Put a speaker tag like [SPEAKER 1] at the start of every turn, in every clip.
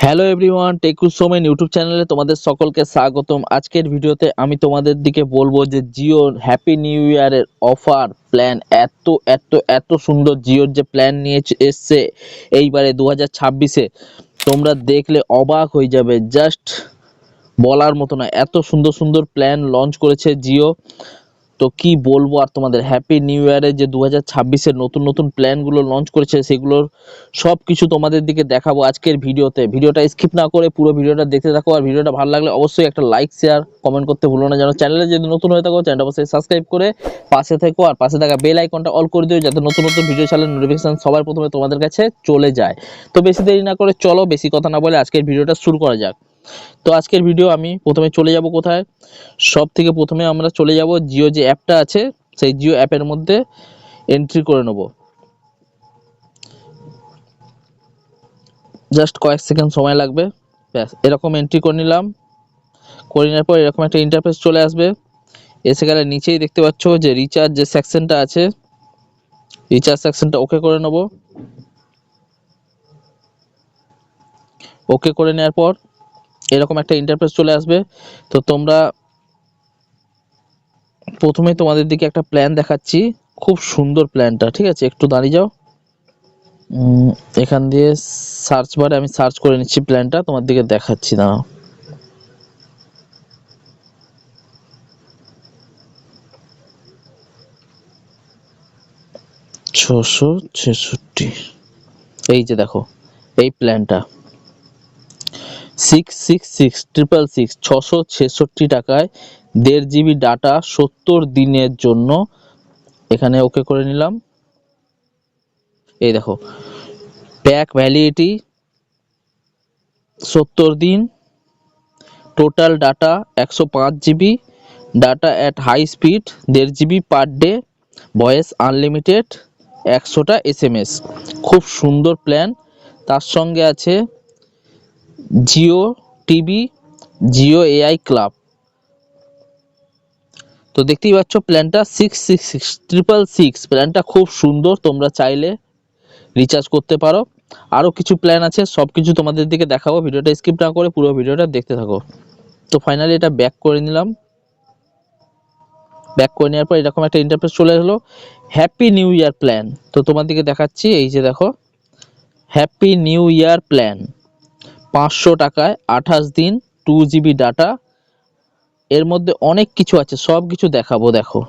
[SPEAKER 1] Hello everyone, টেকুসোমেন YouTube চ্যানেলে তোমাদের সকলকে স্বাগতম। আজকের ভিডিওতে আমি তোমাদের দিকে বলবো যে জিও হ্যাপি নিউ ইয়ারের অফার প্ল্যান এত এত এত সুন্দর। জিওর যে প্ল্যান নিয়ে এসছে এইবারে 2026-এ, তোমরা দেখলে অবাক হয়ে যাবে। জাস্ট বলার মতো না, এত সুন্দর সুন্দর প্ল্যান লঞ্চ করেছে জিও। তো কি বলবো আর তোমাদের, হ্যাপি নিউ ইয়ারে যে 2026-এর নতুন নতুন প্ল্যানগুলো লঞ্চ করেছে সেগুলোর সব কিছু তোমাদের দিকে দেখাবো আজকের ভিডিওতে। ভিডিওটা স্কিপ না করে পুরো ভিডিওটা দেখতে থাকো। আর ভিডিওটা ভালো লাগলে অবশ্যই একটা লাইক শেয়ার কমেন্ট করতে ভুলো না। যেন চ্যানেলে যদি নতুন হয়ে থাকো চ্যানেলটা অবশ্যই সাবস্ক্রাইব করে পাশে থেকো, আর পাশে থাকা বেল আইকনটা অল করে দিও যাতে নতুন নতুন ভিডিও ছাড়লে নোটিফিকেশন সবার প্রথমে তোমাদের কাছে চলে যায়। তো বেশি দেরি না করে চলো, বেশি কথা না বলে আজকের ভিডিওটা শুরু করা যাক। তো আজকের ভিডিও আমি প্রথমে চলে যাব কোথায়, সব থেকে প্রথমে আমরা চলে যাব জিও যে অ্যাপটা আছে সেই জিও অ্যাপের মধ্যে এন্ট্রি করে নেব। জাস্ট কয়েক সেকেন্ড সময় লাগবে। ব্যাস এরকম এন্ট্রি করে নিলাম। করে নেওয়ার পর এরকম একটা ইন্টারফেস চলে আসবে। এসে গেলে নিচেই দেখতে পাচ্ছ যে রিচার্জ যে সেকশনটা আছে, রিচার্জ সেকশনটা ওকে করে নেব। ওকে করে নেওয়ার পর এরকম একটা ইন্টারফেস চলে আসবে। তো তোমরা প্রথমে তোমাদের দিকে একটা প্ল্যান দেখাচ্ছি, খুব সুন্দর প্ল্যানটা, ঠিক আছে? একটু দাঁড়িয়ে যাও। এখান দিয়ে সার্চ বারে আমি সার্চ করে নিচ্ছি প্ল্যানটা, তোমার দিকে দেখাচ্ছি না। 666, এই যে দেখো এই প্ল্যানটা 666 666 টাকায় 1.5 GB ডাটা 70 দিনের জন্য। এখানে ওকে করে নিলাম। এই দেখো প্যাক ভ্যালিডিটি 70 দিন, total data 105 GB, data at high speed 1.5 GB per day, voice unlimited, 100টা SMS। খুব সুন্দর প্ল্যান। তার সঙ্গে আছে Jio TV, Jio AI club. তো দেখতেই পাচ্ছ প্ল্যানটা 666 প্ল্যানটা খুব সুন্দর, তোমরা চাইলে রিচার্জ করতে পারো। আরও কিছু প্ল্যান আছে, সব কিছু তোমাদের দিকে দেখাবো, ভিডিওটা স্কিপ না করে পুরো ভিডিওটা দেখতে থাকো। তো ফাইনালি এটা ব্যাক করে নিলাম। ব্যাক করে নেওয়ার পর এরকম একটা ইন্টারফেস চলে এলো, হ্যাপি নিউ ইয়ার প্ল্যান। তো তোমার দিকে দেখাচ্ছি, এই যে দেখো হ্যাপি নিউ ইয়ার প্ল্যান 500 টাকায় 28 দিন 2 GB ডাটা। এর মধ্যে অনেক কিছু আছে, সব কিছু দেখাবো। দেখো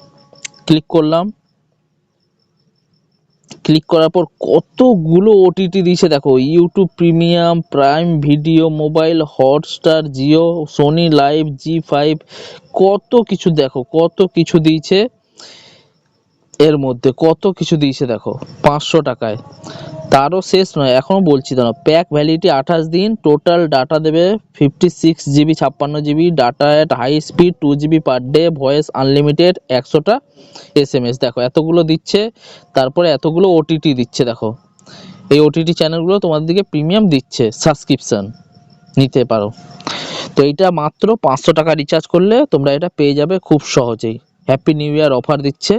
[SPEAKER 1] ক্লিক করলাম, ক্লিক করার পর কতগুলো ওটিটি দিয়েছে দেখো, YouTube premium, prime video, mobile Hotstar, Jio, Sony live, Zee five, কত কিছু দেখো, কত কিছু দিয়েছে। এর মধ্যে কত কিছু দিয়েছে দেখো 500 টাকায়। তারও শেষ নয়, এখনো বলছি দাঁড়াও। প্যাক ভ্যালিডিটি 28 দিন, টোটাল ডাটা দেবে 56 GB 56 GB, data at high speed 2 GB per day, voice unlimited, 100টা SMS। দেখো এতগুলো দিচ্ছে, তারপরে এতগুলো ওটিটি দিচ্ছে। দেখো এই ওটিটি চ্যানেলগুলো তোমাদের দিকে প্রিমিয়াম দিচ্ছে, সাবস্ক্রিপশন নিতে পারো। তো এইটা মাত্র 500 টাকা রিচার্জ করলে তোমরা এটা পেয়ে যাবে খুব সহজেই। হ্যাপি নিউ ইয়ার অফার দিচ্ছে।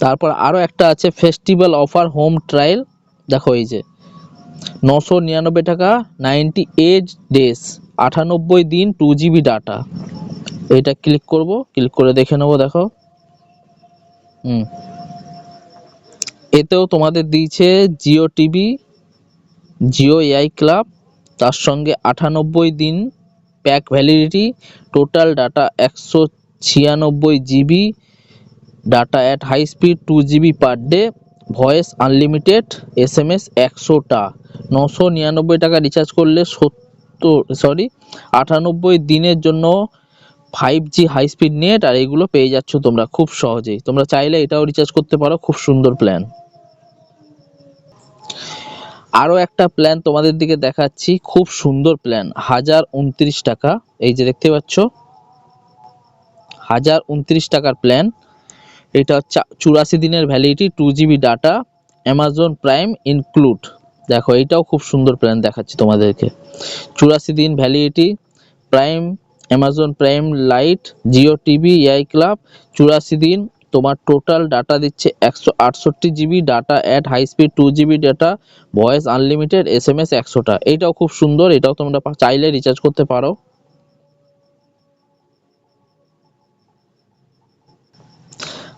[SPEAKER 1] তারপর আরও একটা আছে ফেস্টিভ্যাল অফার হোম ট্রায়াল। দেখো এই যে 999 টাকা 98 ডেজ 98 দিন 2 GB ডাটা। এটা ক্লিক করব, ক্লিক করে দেখে নেবো। দেখো এতেও তোমাদের দিয়েছে Jio TV, Jio AI club, তার সঙ্গে 98 দিন pack validity, total data 196 GB, data at high speed 2 GB per day, voice unlimited, SMS 100টা। 999 টাকা রিচার্জ করলে 98 দিনের জন্য 5G হাই স্পিড নেট, আর এগুলো পেয়ে যাচ্ছ তোমরা খুব সহজেই। তোমরা চাইলে এটাও রিচার্জ করতে পারো, খুব সুন্দর প্ল্যান। আরও একটা প্ল্যান তোমাদের দিকে দেখাচ্ছি, খুব সুন্দর প্ল্যান, 1029 টাকা। এই যে দেখতে পাচ্ছ 1029 টাকার প্ল্যান। এটা হচ্ছে 84 দিনের validity, 2 GB data, Amazon Prime include. দেখো এইটাও খুব সুন্দর প্ল্যান দেখাচ্ছি তোমাদেরকে। 84 দিন validity, Prime, Amazon Prime Lite, Jio TV, AI club, 84 দিন তোমার টোটাল ডাটা দিচ্ছে 168 GB data at high speed, 2 GB data, voice unlimited, SMS 100টা। এইটাও খুব সুন্দর, এটাও তোমরা চাইলে রিচার্জ করতে পারো।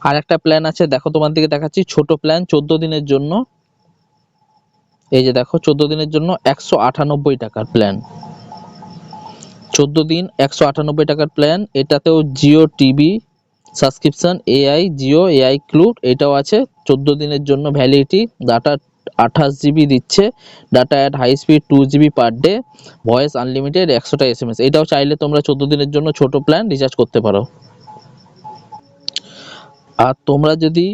[SPEAKER 1] আর একটা প্ল্যান আছে, দেখো তোমার দিকে দেখাচ্ছি, ছোট প্ল্যান 14 দিনের জন্য। এই যে দেখো 14 দিনের জন্য 198 টাকার প্ল্যান, 14 দিন 198 টাকার প্ল্যান। এটাতেও Jio TV subscription, AI Jio AI cloud এটাও আছে। 14 দিনের জন্য ভ্যালিডিটি, ডাটা 28 জিবি দিচ্ছে, data at high speed 2 GB per day, voice unlimited, 100টা SMS। এটাও চাইলে তোমরা 14 দিনের জন্য ছোট প্ল্যান রিচার্জ করতে পারো। আর তোমরা যদি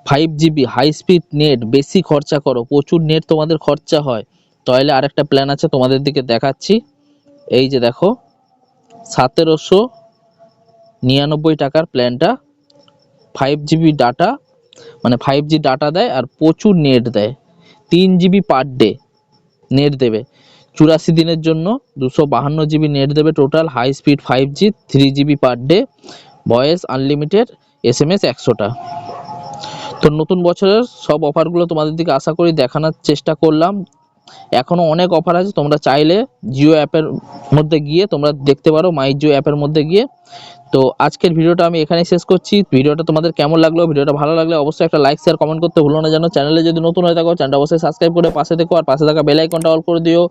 [SPEAKER 1] 5 জিবি হাই স্পিড নেট বেশি খরচা করো, প্রচুর নেট তোমাদের খরচা হয়, তাহলে আরেকটা প্ল্যান আছে তোমাদের দিকে দেখাচ্ছি। এই যে দেখো 1799 টাকার প্ল্যানটা, 5 জিবি ডাটা, মানে 5G ডাটা দেয় আর প্রচুর নেট দেয়, 3 জিবি পার ডে নেট দেবে। 84 দিনের জন্য 252 জিবি নেট দেবে total, high speed 5G, 3 GB per day, voice unlimited, SMS 100টা। তো নতুন বছরের সব অফারগুলো তোমাদের দিকে আশা করি দেখানোর চেষ্টা করলাম। এখনো অনেক অফার আছে, তোমরা চাইলে জিও অ্যাপের মধ্যে গিয়ে তোমরা দেখতে পারো, মাই জিও অ্যাপের মধ্যে গিয়ে। তো আজকের ভিডিওটা আমি এখানেই শেষ করছি। ভিডিওটা তোমাদের কেমন লাগলো, ভিডিওটা ভালো লাগলে অবশ্যই একটা লাইক শেয়ার কমেন্ট করতে ভুলো না যেন। চ্যানেলে যদি নতুন হয়ে থাকো চ্যানেলটা অবশ্যই সাবস্ক্রাইব করে পাশে থেকো, আর পাশে থাকা বেল আইকনটা অল করে দিও,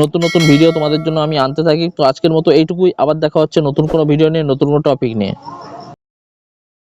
[SPEAKER 1] নতুন নতুন ভিডিও তোমাদের জন্য আমি আনতে থাকি। তো আজকের মতো এইটুকুই, আবার দেখা হচ্ছে নতুন কোনো ভিডিও নিয়ে, নতুন কোনো টপিক নিয়ে।